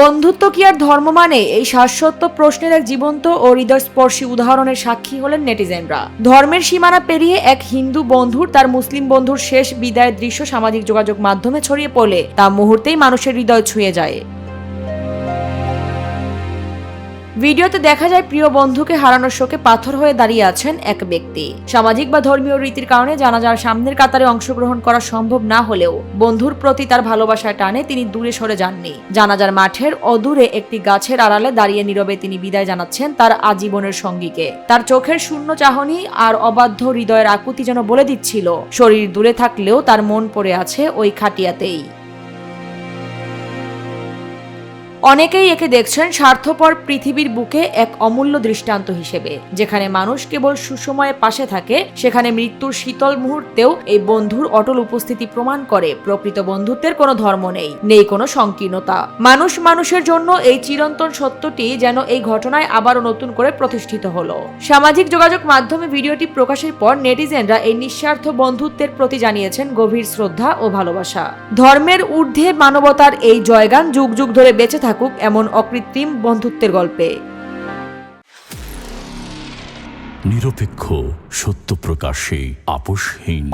বন্ধুত্ব কি আর ধর্ম মানে? এই শাশ্বত প্রশ্নের এক জীবন্ত ও হৃদয়স্পর্শী উদাহরণের সাক্ষী হলেন নেটিজেনরা। ধর্মের সীমানা পেরিয়ে এক হিন্দু বন্ধুর তার মুসলিম বন্ধুর শেষ বিদায়ের দৃশ্য সামাজিক যোগাযোগ মাধ্যমে ছড়িয়ে পড়লে তা মুহূর্তেই মানুষের হৃদয় ছুঁয়ে যায়। ভিডিওতে দেখা যায় প্রিয় বন্ধুকে হারানোর শোকে পাথর হয়ে দাঁড়িয়ে আছেন এক ব্যক্তি। সামাজিক বা ধর্মীয় রীতির কারণে জানাজার সামনের কাতারে অংশগ্রহণ করা সম্ভব না হলেও বন্ধুর প্রতি তার ভালোবাসার টানে তিনি দূরে সরে যাননি। জানাজার মাঠের অদূরে একটি গাছের আড়ালে দাঁড়িয়ে নীরবে তিনি বিদায় জানাচ্ছেন তার আজীবনের সঙ্গীকে। তার চোখের শূন্য চাহনি আর অবাধ্য হৃদয়ের আকুতি যেন বলে দিচ্ছিল, শরীর দূরে থাকলেও তার মন পড়ে আছে ওই খাটিয়াতেই। অনেকেই একে দেখছেন স্বার্থপর পৃথিবীর বুকে এক অমূল্য দৃষ্টান্ত হিসেবে। যেখানে মানুষ কেবল সুসময়ে পাশে থাকে, সেখানে মৃত্যুর শীতল মুহূর্তেও এই বন্ধুর অটল উপস্থিতি প্রমাণ করে প্রকৃত বন্ধুত্বের কোনো ধর্ম নেই কোনো সংকীর্ণতা। মানুষ মানুষের জন্য এই চিরন্তন সত্যটি যেন এই ঘটনায় আবারও নতুন করে প্রতিষ্ঠিত হলো। সামাজিক যোগাযোগ মাধ্যমে ভিডিওটি প্রকাশের পর নেটিজেনরা এই নিঃস্বার্থ বন্ধুত্বের প্রতি জানিয়েছেন গভীর শ্রদ্ধা ও ভালোবাসা। ধর্মের ঊর্ধ্বে মানবতার এই জয়গান যুগ যুগ ধরে বেঁচে থাকুক এমন অকৃত্রিম বন্ধুত্বের গল্পে। নিরপেক্ষ, সত্য প্রকাশে আপোষহীন।